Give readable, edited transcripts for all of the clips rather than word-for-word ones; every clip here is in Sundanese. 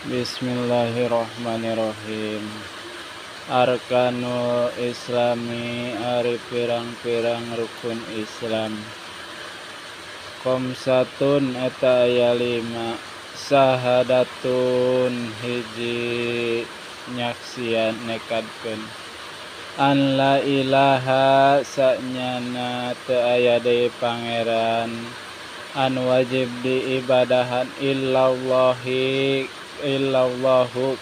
Bismillahirrahmanirrahim. Arkanul Islami ari pirang-pirang rukun Islam. Komsatun eta aya 5. Sahadatun hiji nyaksian nekadkeun an la ilaha sanyana teu aya deui pangeran anu wajib diibadahan illallahu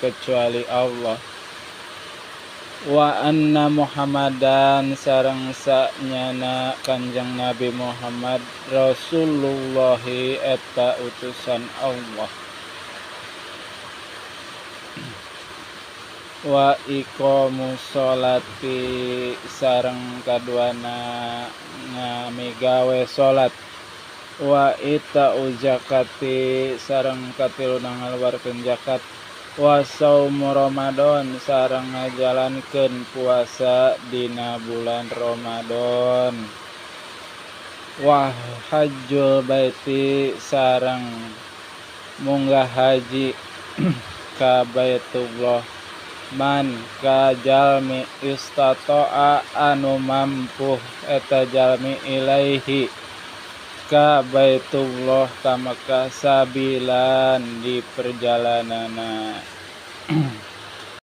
kecuali Allah, wa anna Muhammadan sareng sanyana Kanjeng Nabi Muhammad Rasulullah eta utusan Allah, wa iqamus sholati sareng kaduana ngamigawe salat, wa ita'u zakati sareng katiluna ngaluarkeun zakat, wa saumu Ramadan sareng ngajalankeun puasa dina bulan Ramadan, wa hajjul baiti sareng munggah haji ka Baitullah man ka jalmi istata'a anu mampu eta jalmi ilaihi ka Baitullah ka Makkah sabilan di perjalanana.